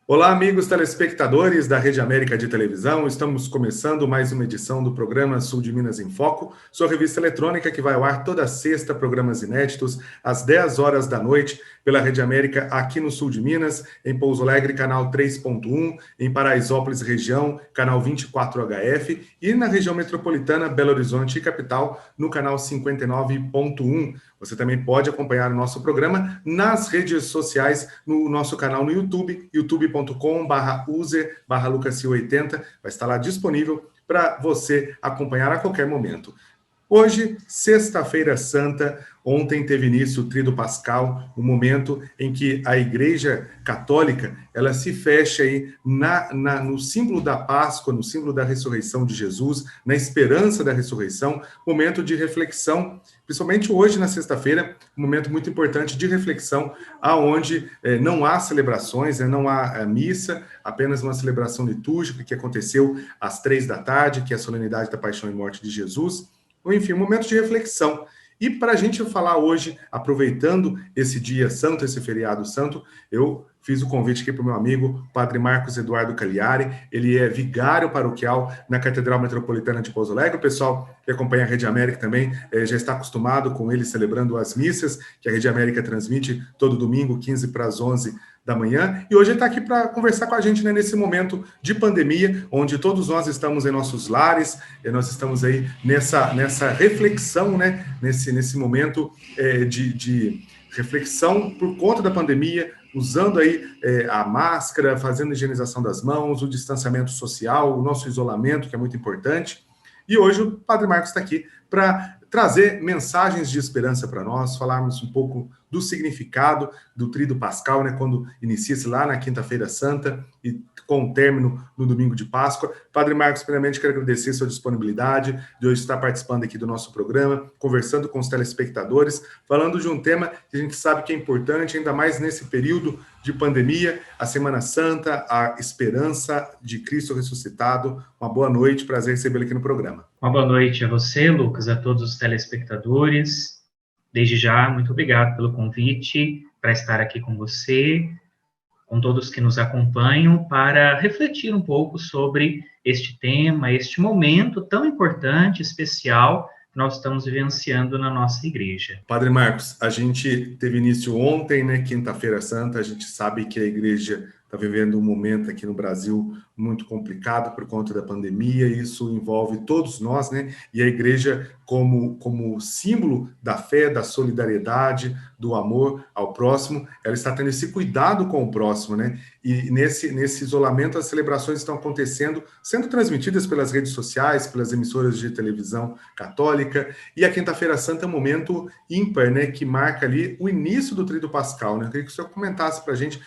Olá, amigos telespectadores da Rede América de Televisão. Estamos começando mais uma edição do programa Sul de Minas em Foco, sua revista eletrônica que vai ao ar toda sexta, programas inéditos, às 10 horas da noite, pela Rede América aqui no Sul de Minas, em Pouso Alegre, canal 3.1, em Paraisópolis, região, canal 24HF, e na região metropolitana, Belo Horizonte e capital, no canal 59.1. Você também pode acompanhar o nosso programa nas redes sociais, no nosso canal no YouTube, youtube.com/user/lucas80. Vai estar lá disponível para você acompanhar a qualquer momento. Hoje, sexta-feira santa, ontem teve início o Tríduo Pascal, um momento em que a Igreja Católica ela se fecha aí no símbolo da Páscoa, no símbolo da ressurreição de Jesus, na esperança da ressurreição, momento de reflexão, principalmente hoje na sexta-feira, um momento muito importante de reflexão, aonde não há celebrações, não há missa, apenas uma celebração litúrgica que aconteceu às 3 da tarde, que é a solenidade da Paixão e Morte de Jesus. Enfim, um momento de reflexão. E para a gente falar hoje, aproveitando esse dia santo, esse feriado santo, eu fiz o convite aqui para o meu amigo, Padre Marcos Eduardo Cagliari. Ele é vigário paroquial na Catedral Metropolitana de Pouso Alegre. O pessoal que acompanha a Rede América também já está acostumado com ele celebrando as missas, que a Rede América transmite todo domingo, 15 para as 11 da manhã, e hoje ele está aqui para conversar com a gente, né, nesse momento de pandemia, onde todos nós estamos em nossos lares, e nós estamos aí nessa reflexão, né, nesse momento de reflexão por conta da pandemia, usando aí a máscara, fazendo a higienização das mãos, o distanciamento social, o nosso isolamento, que é muito importante. E hoje o Padre Marcos está aqui para trazer mensagens de esperança para nós, falarmos um pouco do significado do Tríduo Pascal, né, quando inicia-se lá na Quinta-feira Santa e com o término no domingo de Páscoa. Padre Marcos, primeiramente quero agradecer a sua disponibilidade de hoje estar participando aqui do nosso programa, conversando com os telespectadores, falando de um tema que a gente sabe que é importante, ainda mais nesse período de pandemia, a Semana Santa, a esperança de Cristo ressuscitado. Uma boa noite, prazer recebê-lo aqui no programa. Uma boa noite a você, Lucas, a todos os telespectadores. Desde já, muito obrigado pelo convite para estar aqui com você, com todos que nos acompanham, para refletir um pouco sobre este tema, este momento tão importante, especial, que nós estamos vivenciando na nossa igreja. Padre Marcos, a gente teve início ontem, né, Quinta-feira Santa, a gente sabe que a igreja está vivendo um momento aqui no Brasil muito complicado por conta da pandemia, e isso envolve todos nós, né? E a igreja, como símbolo da fé, da solidariedade, do amor ao próximo, ela está tendo esse cuidado com o próximo, né? E nesse isolamento, as celebrações estão acontecendo, sendo transmitidas pelas redes sociais, pelas emissoras de televisão católica, e a Quinta-feira Santa é um momento ímpar, né? Que marca ali o início do Tríduo Pascal, né? Eu queria que o senhor comentasse para a gente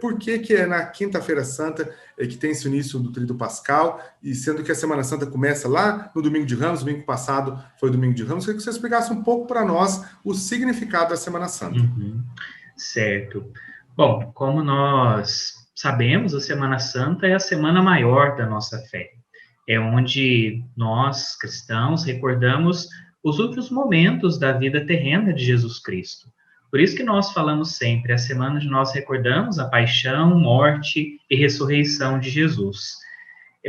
por que é na Quinta-feira Santa que tem esse início do Tríduo Pascal, e sendo que a Semana Santa começa lá no Domingo de Ramos, domingo passado foi o Domingo de Ramos. Eu queria que você explicasse um pouco para nós o significado da Semana Santa. Certo. Bom, como nós sabemos, a Semana Santa é a semana maior da nossa fé. É onde nós, cristãos, recordamos os últimos momentos da vida terrena de Jesus Cristo. Por isso que nós falamos sempre, a semana onde nós recordamos a paixão, morte e ressurreição de Jesus.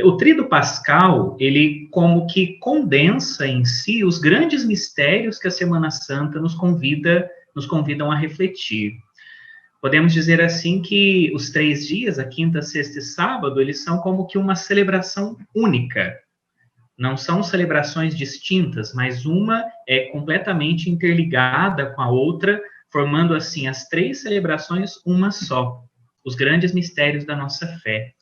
O Tríduo Pascal, ele como que condensa em si os grandes mistérios que a Semana Santa nos convidam a refletir. Podemos dizer assim que os 3 dias, a quinta, sexta e sábado, eles são como que uma celebração única. Não são celebrações distintas, mas uma é completamente interligada com a outra, formando assim as 3 celebrações uma só, os grandes mistérios da nossa fé.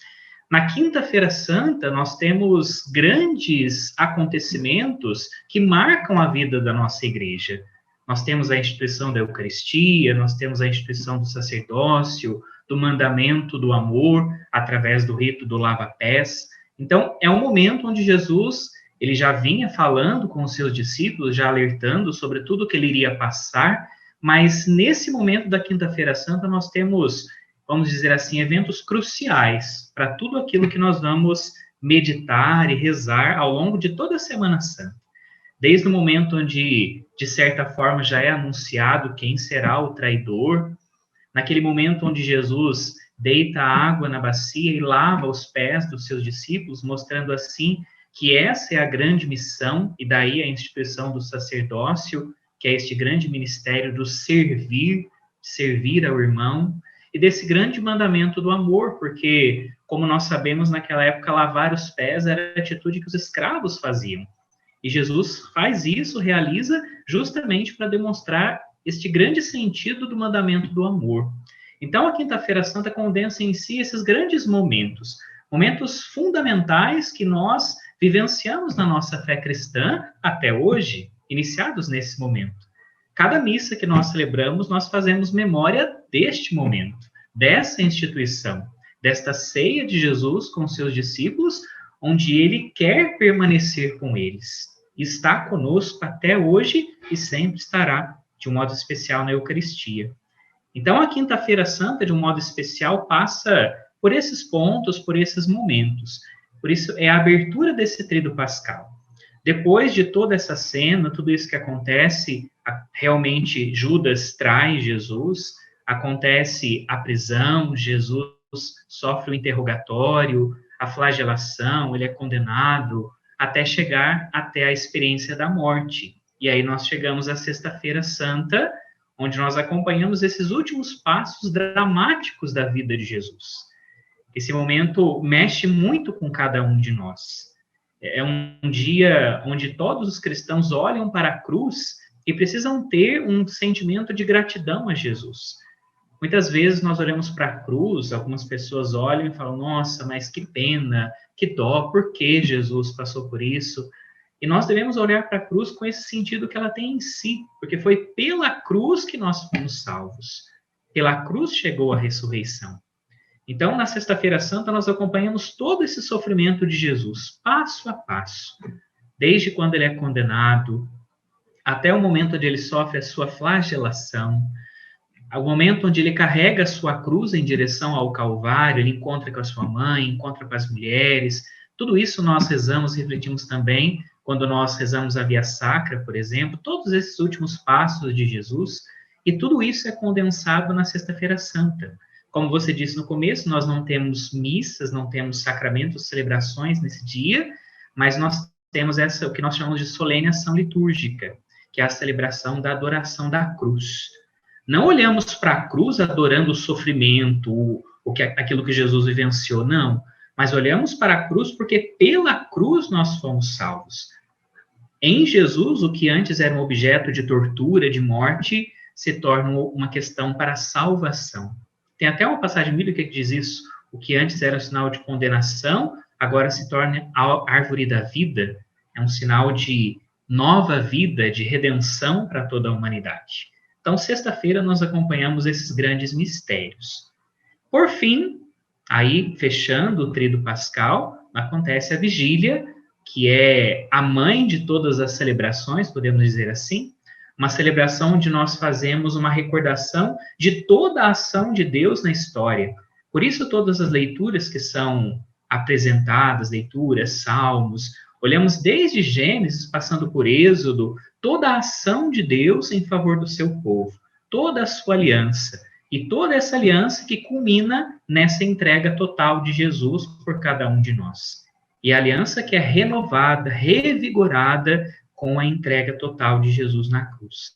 Na Quinta-feira Santa, nós temos grandes acontecimentos que marcam a vida da nossa igreja. Nós temos a instituição da Eucaristia, nós temos a instituição do sacerdócio, do mandamento do amor, através do rito do lava-pés. Então, é um momento onde Jesus, ele já vinha falando com os seus discípulos, já alertando sobre tudo que ele iria passar, mas nesse momento da Quinta-feira Santa nós temos, vamos dizer assim, eventos cruciais para tudo aquilo que nós vamos meditar e rezar ao longo de toda a Semana Santa. Desde o momento onde, de certa forma, já é anunciado quem será o traidor, naquele momento onde Jesus deita água na bacia e lava os pés dos seus discípulos, mostrando assim que essa é a grande missão, e daí a instituição do sacerdócio, que é este grande ministério do servir ao irmão, e desse grande mandamento do amor, porque, como nós sabemos, naquela época, lavar os pés era a atitude que os escravos faziam. E Jesus faz isso, realiza, justamente para demonstrar este grande sentido do mandamento do amor. Então, a Quinta-feira Santa condensa em si esses grandes momentos, momentos fundamentais que nós vivenciamos na nossa fé cristã até hoje, iniciados nesse momento. Cada missa que nós celebramos, nós fazemos memória deste momento, dessa instituição, desta ceia de Jesus com seus discípulos, onde ele quer permanecer com eles. Está conosco até hoje e sempre estará, de um modo especial, na Eucaristia. Então, a Quinta-feira Santa, de um modo especial, passa por esses pontos, por esses momentos. Por isso, é a abertura desse tríduo pascal. Depois de toda essa cena, tudo isso que acontece, realmente Judas traz Jesus, acontece a prisão, Jesus sofre o interrogatório, a flagelação, ele é condenado, até chegar até a experiência da morte. E aí nós chegamos à Sexta-feira Santa, onde nós acompanhamos esses últimos passos dramáticos da vida de Jesus. Esse momento mexe muito com cada um de nós. É um dia onde todos os cristãos olham para a cruz e precisam ter um sentimento de gratidão a Jesus. Muitas vezes nós olhamos para a cruz, algumas pessoas olham e falam, nossa, mas que pena, que dó, por que Jesus passou por isso? E nós devemos olhar para a cruz com esse sentido que ela tem em si, porque foi pela cruz que nós fomos salvos. Pela cruz chegou a ressurreição. Então, na Sexta-feira Santa, nós acompanhamos todo esse sofrimento de Jesus, passo a passo, desde quando ele é condenado, até o momento onde ele sofre a sua flagelação, ao momento onde ele carrega a sua cruz em direção ao Calvário, ele encontra com a sua mãe, encontra com as mulheres. Tudo isso nós rezamos, refletimos também, quando nós rezamos a Via Sacra, por exemplo, todos esses últimos passos de Jesus, e tudo isso é condensado na Sexta-feira Santa. Como você disse no começo, nós não temos missas, não temos sacramentos, celebrações nesse dia, mas nós temos o que nós chamamos de solene ação litúrgica, que é a celebração da adoração da cruz. Não olhamos para a cruz adorando o sofrimento, aquilo que Jesus vivenciou, não. Mas olhamos para a cruz porque pela cruz nós fomos salvos. Em Jesus, o que antes era um objeto de tortura, de morte, se torna uma questão para a salvação. Tem até uma passagem bíblica que diz isso. O que antes era um sinal de condenação, agora se torna a árvore da vida. É um sinal de nova vida, de redenção para toda a humanidade. Então, sexta-feira, nós acompanhamos esses grandes mistérios. Por fim, aí, fechando o tríduo pascal, acontece a vigília, que é a mãe de todas as celebrações, podemos dizer assim, uma celebração onde nós fazemos uma recordação de toda a ação de Deus na história. Por isso, todas as leituras que são apresentadas, leituras, salmos, olhamos desde Gênesis, passando por Êxodo, toda a ação de Deus em favor do seu povo, toda a sua aliança, e toda essa aliança que culmina nessa entrega total de Jesus por cada um de nós. E a aliança que é renovada, revigorada com a entrega total de Jesus na cruz.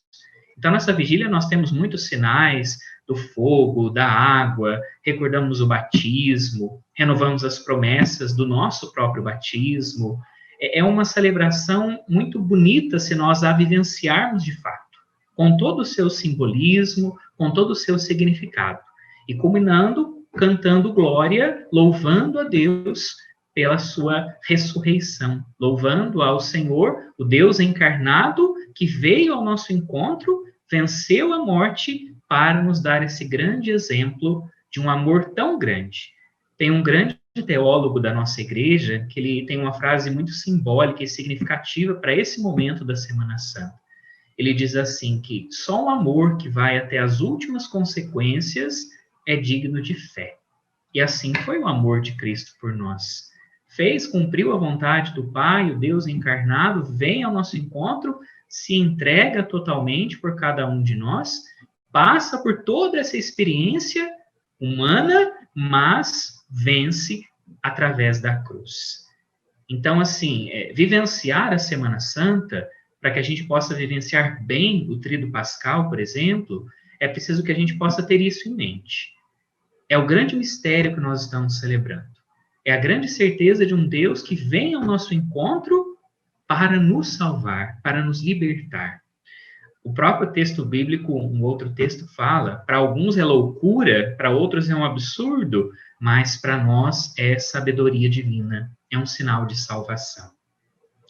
Então, nessa vigília, nós temos muitos sinais do fogo, da água, recordamos o batismo, renovamos as promessas do nosso próprio batismo. É uma celebração muito bonita se nós a vivenciarmos de fato, com todo o seu simbolismo, com todo o seu significado. E culminando, cantando glória, louvando a Deus pela sua ressurreição, louvando ao Senhor, o Deus encarnado, que veio ao nosso encontro, venceu a morte para nos dar esse grande exemplo de um amor tão grande. Tem um grande teólogo da nossa igreja que ele tem uma frase muito simbólica e significativa para esse momento da Semana Santa. Ele diz assim que só um amor que vai até as últimas consequências é digno de fé. E assim foi o amor de Cristo por nós. Cumpriu a vontade do Pai, o Deus encarnado, vem ao nosso encontro, se entrega totalmente por cada um de nós, passa por toda essa experiência humana, mas vence através da cruz. Então, assim, vivenciar a Semana Santa, para que a gente possa vivenciar bem o Tríduo Pascal, por exemplo, é preciso que a gente possa ter isso em mente. É o grande mistério que nós estamos celebrando. É a grande certeza de um Deus que vem ao nosso encontro para nos salvar, para nos libertar. O próprio texto bíblico, um outro texto fala, para alguns é loucura, para outros é um absurdo, mas para nós é sabedoria divina, é um sinal de salvação.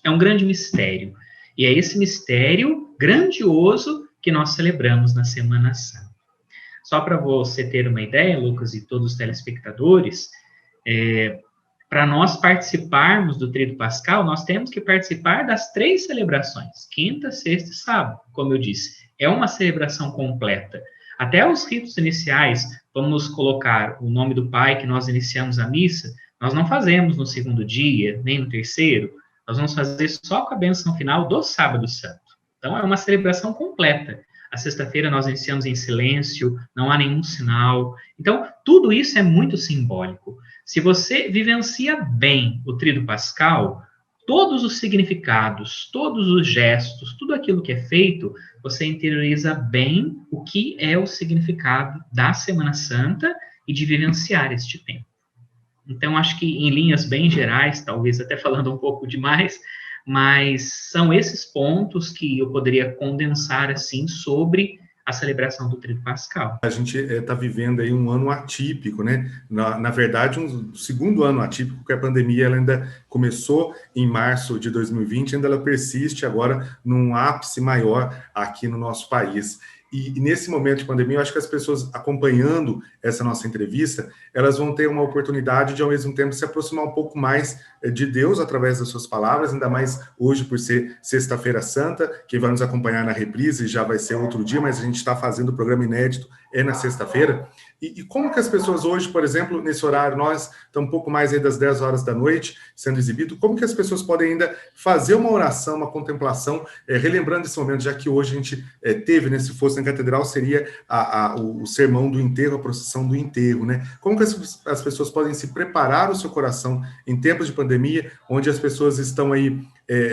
É um grande mistério. E é esse mistério grandioso que nós celebramos na Semana Santa. Só para você ter uma ideia, Lucas, e todos os telespectadores, para nós participarmos do Tríduo Pascal, nós temos que participar das 3 celebrações, quinta, sexta e sábado, como eu disse. É uma celebração completa. Até os ritos iniciais, vamos colocar o nome do Pai que nós iniciamos a missa, nós não fazemos no segundo dia, nem no terceiro, nós vamos fazer só com a bênção final do Sábado Santo. Então, é uma celebração completa. A sexta-feira nós iniciamos em silêncio, não há nenhum sinal. Então, tudo isso é muito simbólico. Se você vivencia bem o Tríduo Pascal, todos os significados, todos os gestos, tudo aquilo que é feito, você interioriza bem o que é o significado da Semana Santa e de vivenciar este tempo. Então, acho que em linhas bem gerais, talvez até falando um pouco demais, mas são esses pontos que eu poderia condensar, assim, sobre a celebração do Tríduo Pascal. A gente está vivendo aí um ano atípico, né? Na verdade, um segundo ano atípico, porque a pandemia ela ainda começou em março de 2020, ainda ela persiste agora num ápice maior aqui no nosso país. E nesse momento de pandemia, eu acho que as pessoas acompanhando essa nossa entrevista, elas vão ter uma oportunidade de, ao mesmo tempo, se aproximar um pouco mais de Deus através das suas palavras, ainda mais hoje por ser Sexta-feira Santa. Quem vai nos acompanhar na reprise já vai ser outro dia, mas a gente está fazendo o programa inédito, na sexta-feira. E como que as pessoas hoje, por exemplo, nesse horário, nós estamos um pouco mais aí das 10 horas da noite sendo exibido, como que as pessoas podem ainda fazer uma oração, uma contemplação, relembrando esse momento, já que hoje a gente teve, né, se fosse na catedral, seria o sermão do enterro, a procissão do enterro, né? Como que as pessoas podem se preparar o seu coração em tempos de pandemia, onde as pessoas estão aí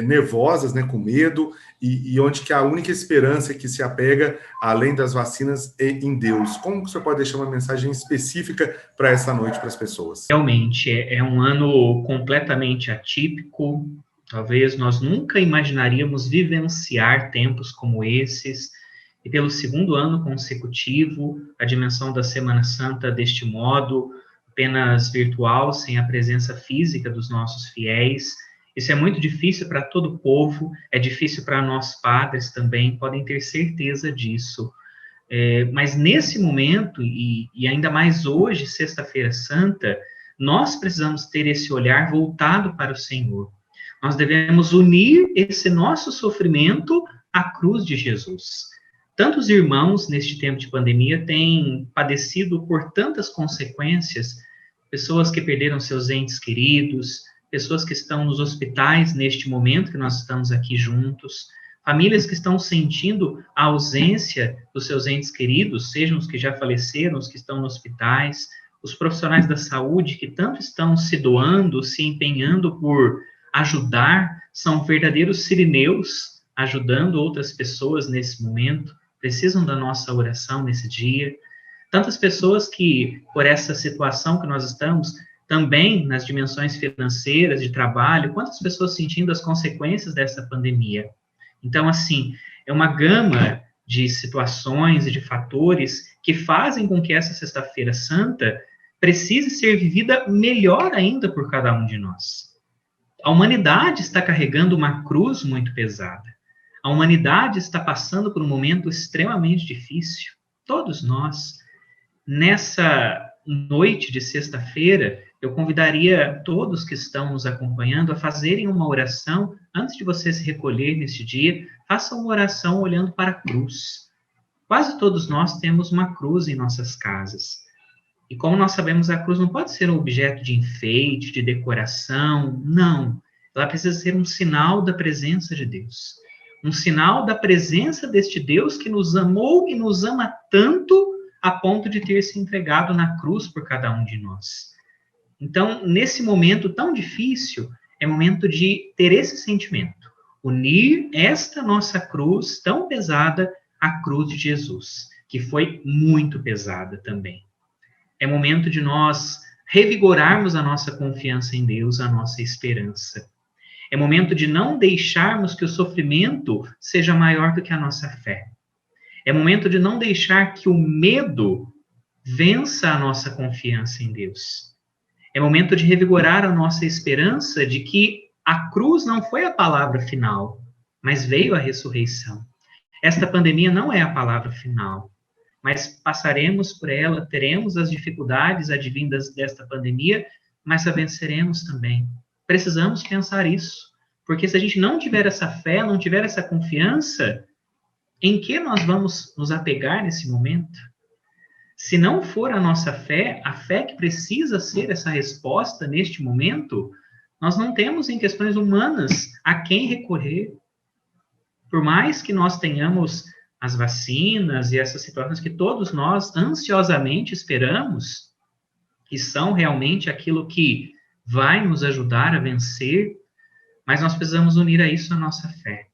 nervosas, né, com medo, e onde que a única esperança que se apega, além das vacinas, é em Deus. Como que você pode deixar uma mensagem específica para essa noite para as pessoas? Realmente, é um ano completamente atípico. Talvez nós nunca imaginaríamos vivenciar tempos como esses. E pelo segundo ano consecutivo, a dimensão da Semana Santa deste modo, apenas virtual, sem a presença física dos nossos fiéis. Isso é muito difícil para todo o povo, é difícil para nós padres também, podem ter certeza disso. Mas nesse momento, e ainda mais hoje, Sexta-feira Santa, nós precisamos ter esse olhar voltado para o Senhor. Nós devemos unir esse nosso sofrimento à cruz de Jesus. Tantos irmãos, neste tempo de pandemia, têm padecido por tantas consequências, pessoas que perderam seus entes queridos, pessoas que estão nos hospitais neste momento que nós estamos aqui juntos, famílias que estão sentindo a ausência dos seus entes queridos, sejam os que já faleceram, os que estão nos hospitais, os profissionais da saúde que tanto estão se doando, se empenhando por ajudar, são verdadeiros sirineus, ajudando outras pessoas nesse momento, precisam da nossa oração nesse dia. Tantas pessoas que, por essa situação que nós estamos, também nas dimensões financeiras, de trabalho, quantas pessoas sentindo as consequências dessa pandemia. Então, assim, é uma gama de situações e de fatores que fazem com que essa Sexta-feira Santa precise ser vivida melhor ainda por cada um de nós. A humanidade está carregando uma cruz muito pesada. A humanidade está passando por um momento extremamente difícil. Todos nós. Nessa noite de sexta-feira, eu convidaria todos que estão nos acompanhando a fazerem uma oração. Antes de você se recolher neste dia, faça uma oração olhando para a cruz. Quase todos nós temos uma cruz em nossas casas. E como nós sabemos, a cruz não pode ser um objeto de enfeite, de decoração, não. Ela precisa ser um sinal da presença de Deus. Um sinal da presença deste Deus que nos amou e nos ama tanto a ponto de ter se entregado na cruz por cada um de nós. Então, nesse momento tão difícil, é momento de ter esse sentimento, unir esta nossa cruz tão pesada à cruz de Jesus, que foi muito pesada também. É momento de nós revigorarmos a nossa confiança em Deus, a nossa esperança. É momento de não deixarmos que o sofrimento seja maior do que a nossa fé. É momento de não deixar que o medo vença a nossa confiança em Deus. É momento de revigorar a nossa esperança de que a cruz não foi a palavra final, mas veio a ressurreição. Esta pandemia não é a palavra final, mas passaremos por ela, teremos as dificuldades advindas desta pandemia, mas a venceremos também. Precisamos pensar isso, porque se a gente não tiver essa fé, não tiver essa confiança, em que nós vamos nos apegar nesse momento? Se não for a nossa fé, a fé que precisa ser essa resposta neste momento, nós não temos em questões humanas a quem recorrer. Por mais que nós tenhamos as vacinas e essas situações que todos nós ansiosamente esperamos, que são realmente aquilo que vai nos ajudar a vencer, mas nós precisamos unir a isso a nossa fé.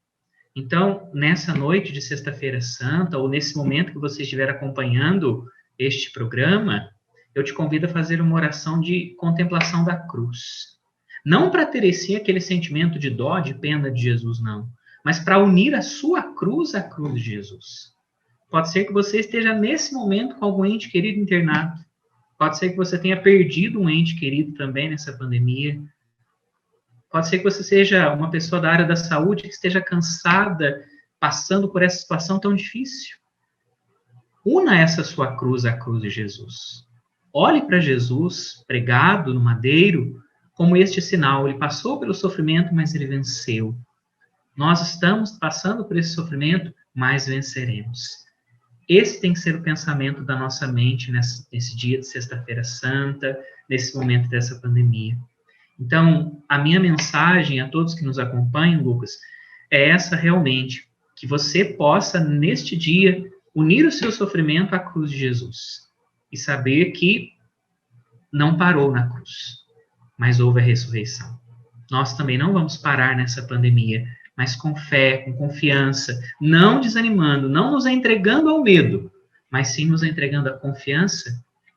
Então, nessa noite de Sexta-feira Santa, ou nesse momento que você estiver acompanhando este programa, eu te convido a fazer uma oração de contemplação da cruz. Não para ter aquele sentimento de dó, de pena de Jesus, não, mas para unir a sua cruz à cruz de Jesus. Pode ser que você esteja nesse momento com algum ente querido internado. Pode ser que você tenha perdido um ente querido também nessa pandemia. Pode ser que você seja uma pessoa da área da saúde que esteja cansada, passando por essa situação tão difícil. Una essa sua cruz à cruz de Jesus. Olhe para Jesus, pregado no madeiro, como este sinal. Ele passou pelo sofrimento, mas ele venceu. Nós estamos passando por esse sofrimento, mas venceremos. Esse tem que ser o pensamento da nossa mente nesse dia de Sexta-feira Santa, nesse momento dessa pandemia. Então, a minha mensagem a todos que nos acompanham, Lucas, é essa realmente, que você possa, neste dia, unir o seu sofrimento à cruz de Jesus e saber que não parou na cruz, mas houve a ressurreição. Nós também não vamos parar nessa pandemia, mas com fé, com confiança, não desanimando, não nos entregando ao medo, mas sim nos entregando à confiança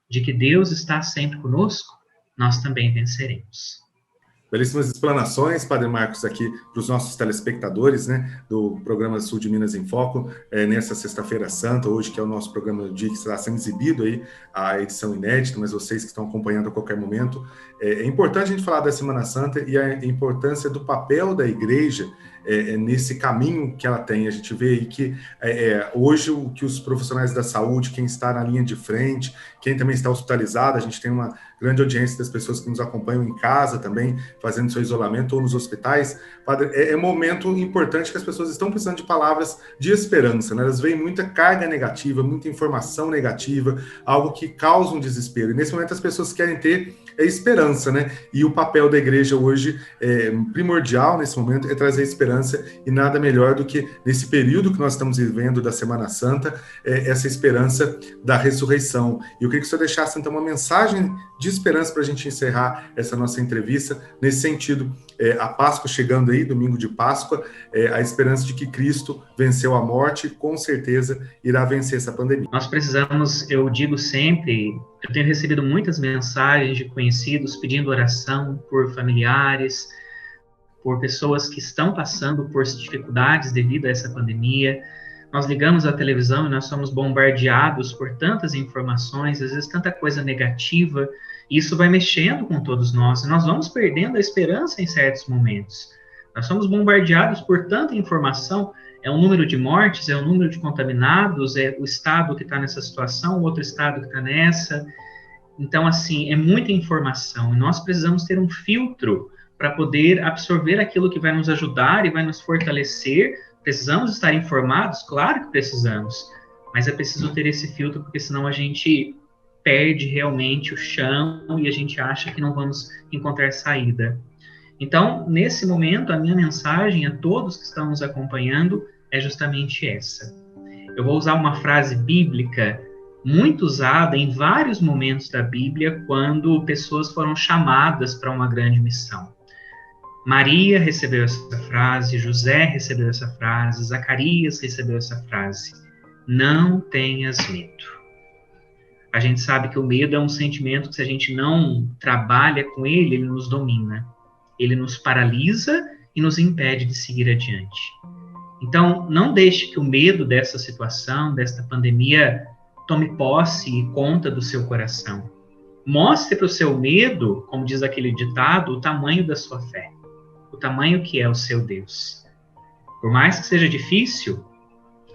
de que Deus está sempre conosco, nós também venceremos. Belíssimas explanações, Padre Marcos, aqui para os nossos telespectadores, né, do programa Sul de Minas em Foco, nessa Sexta-feira Santa, hoje que é o nosso programa do dia que está sendo exibido aí, a edição inédita, mas vocês que estão acompanhando a qualquer momento. É importante a gente falar da Semana Santa e a importância do papel da igreja nesse caminho que ela tem. A gente vê aí que hoje o que os profissionais da saúde, quem está na linha de frente, quem também está hospitalizado, a gente tem uma grande audiência das pessoas que nos acompanham em casa também, fazendo seu isolamento ou nos hospitais. Padre, é um momento importante que as pessoas estão precisando de palavras de esperança, né? Elas veem muita carga negativa, muita informação negativa, algo que causa um desespero. E nesse momento as pessoas querem ter esperança, né? E o papel da igreja hoje primordial nesse momento é trazer esperança, e nada melhor do que nesse período que nós estamos vivendo da Semana Santa, essa esperança da ressurreição. E eu queria que o senhor deixasse então uma mensagem de esperança para a gente encerrar essa nossa entrevista, nesse sentido, a Páscoa chegando aí, domingo de Páscoa, a esperança de que Cristo venceu a morte, com certeza irá vencer essa pandemia. Nós precisamos, eu digo sempre, eu tenho recebido muitas mensagens de conhecidos pedindo oração por familiares, por pessoas que estão passando por dificuldades devido a essa pandemia. Nós ligamos a televisão e nós somos bombardeados por tantas informações, às vezes tanta coisa negativa, e isso vai mexendo com todos nós, e nós vamos perdendo a esperança em certos momentos. Nós somos bombardeados por tanta informação, é o número de mortes, é o número de contaminados, é o estado que está nessa situação, o outro estado que está nessa. Então, assim, é muita informação, e nós precisamos ter um filtro para poder absorver aquilo que vai nos ajudar e vai nos fortalecer. Precisamos estar informados? Claro que precisamos, mas é preciso ter esse filtro, porque senão a gente perde realmente o chão e a gente acha que não vamos encontrar saída. Então, nesse momento, a minha mensagem a todos que estão nos acompanhando é justamente essa. Eu vou usar uma frase bíblica muito usada em vários momentos da Bíblia, quando pessoas foram chamadas para uma grande missão. Maria recebeu essa frase, José recebeu essa frase, Zacarias recebeu essa frase. Não tenhas medo. A gente sabe que o medo é um sentimento que, se a gente não trabalha com ele, ele nos domina. Ele nos paralisa e nos impede de seguir adiante. Então, não deixe que o medo dessa situação, desta pandemia, tome posse e conta do seu coração. Mostre para o seu medo, como diz aquele ditado, o tamanho da sua fé, o tamanho que é o seu Deus. Por mais que seja difícil,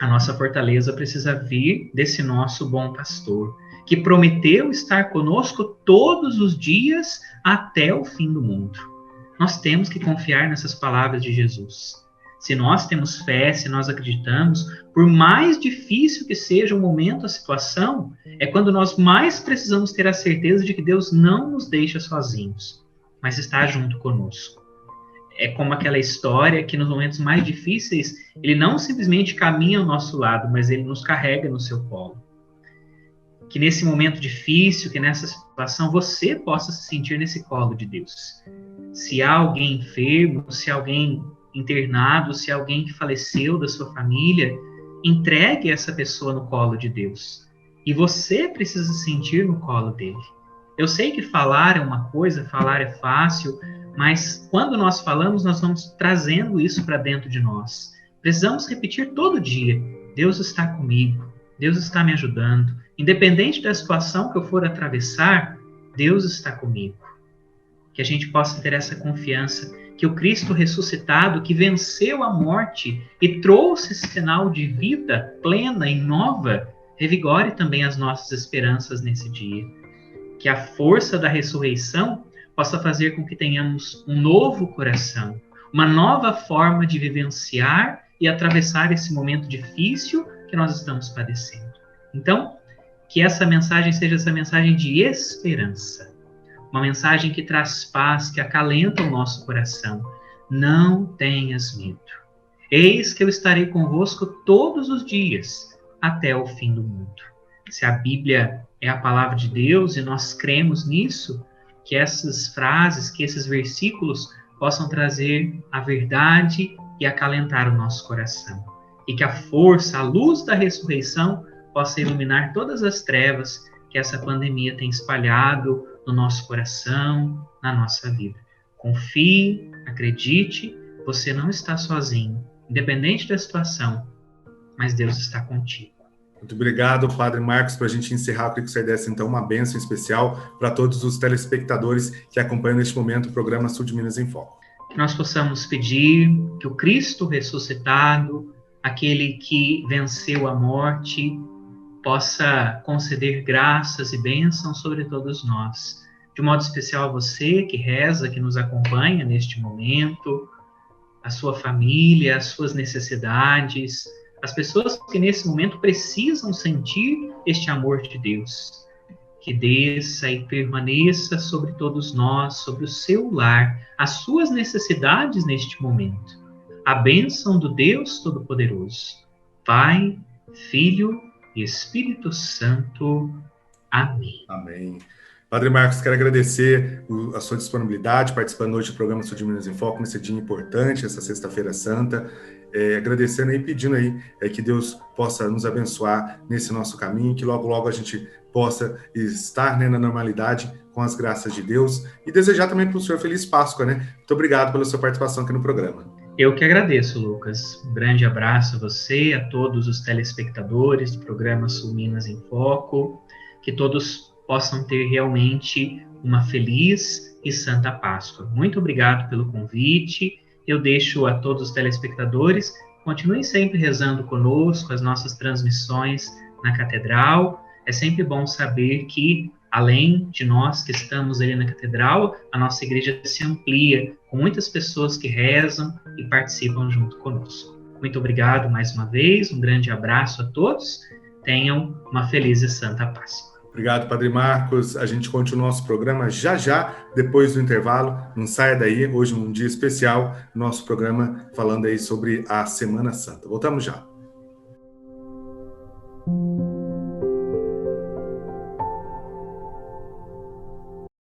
a nossa fortaleza precisa vir desse nosso bom pastor, que prometeu estar conosco todos os dias até o fim do mundo. Nós temos que confiar nessas palavras de Jesus. Se nós temos fé, se nós acreditamos, por mais difícil que seja o momento, a situação, é quando nós mais precisamos ter a certeza de que Deus não nos deixa sozinhos, mas está junto conosco. É como aquela história que nos momentos mais difíceis, ele não simplesmente caminha ao nosso lado, mas ele nos carrega no seu colo. Que nesse momento difícil, que nessa situação, você possa se sentir nesse colo de Deus. Se há alguém enfermo, se há alguém internado, se há alguém que faleceu da sua família, entregue essa pessoa no colo de Deus. E você precisa se sentir no colo dele. Eu sei que falar é uma coisa, falar é fácil, mas quando nós falamos, nós vamos trazendo isso para dentro de nós. Precisamos repetir todo dia: Deus está comigo, Deus está me ajudando. Independente da situação que eu for atravessar, Deus está comigo. Que a gente possa ter essa confiança que o Cristo ressuscitado, que venceu a morte e trouxe esse sinal de vida plena e nova, revigore também as nossas esperanças nesse dia. Que a força da ressurreição possa fazer com que tenhamos um novo coração, uma nova forma de vivenciar e atravessar esse momento difícil que nós estamos padecendo. Então, que essa mensagem seja essa mensagem de esperança, uma mensagem que traz paz, que acalenta o nosso coração. Não tenhas medo. Eis que eu estarei convosco todos os dias, até o fim do mundo. Se a Bíblia é a palavra de Deus e nós cremos nisso, que essas frases, que esses versículos possam trazer a verdade e acalentar o nosso coração. E que a força, a luz da ressurreição possa iluminar todas as trevas que essa pandemia tem espalhado no nosso coração, na nossa vida. Confie, acredite, você não está sozinho, independente da situação, mas Deus está contigo. Muito obrigado, Padre Marcos. Para a gente encerrar, eu queria que você desse, então, uma bênção especial para todos os telespectadores que acompanham neste momento o programa Sul de Minas em Foco. Que nós possamos pedir que o Cristo ressuscitado, aquele que venceu a morte, possa conceder graças e bênçãos sobre todos nós. De modo especial a você que reza, que nos acompanha neste momento, a sua família, as suas necessidades, as pessoas que nesse momento precisam sentir este amor de Deus. Que desça e permaneça sobre todos nós, sobre o seu lar, as suas necessidades neste momento. A bênção do Deus Todo-Poderoso, Pai, Filho e Espírito Santo. Amém. Amém. Padre Marcos, quero agradecer a sua disponibilidade, participando hoje do programa Sul de Minas em Foco, nesse dia importante, essa Sexta-feira Santa. Agradecendo e pedindo aí que Deus possa nos abençoar nesse nosso caminho, que logo, logo a gente possa estar, né, na normalidade com as graças de Deus, e desejar também para o senhor Feliz Páscoa, né? Muito obrigado pela sua participação aqui no programa. Eu que agradeço, Lucas. Um grande abraço a você, a todos os telespectadores do programa Sul Minas em Foco, que todos possam ter realmente uma feliz e santa Páscoa. Muito obrigado pelo convite. Eu deixo a todos os telespectadores, continuem sempre rezando conosco as nossas transmissões na Catedral. É sempre bom saber que, além de nós que estamos ali na Catedral, a nossa igreja se amplia, com muitas pessoas que rezam e participam junto conosco. Muito obrigado mais uma vez, um grande abraço a todos, tenham uma feliz e santa Páscoa. Obrigado, Padre Marcos. A gente continua nosso programa já, depois do intervalo. Não saia daí, hoje um dia especial, nosso programa falando aí sobre a Semana Santa. Voltamos já.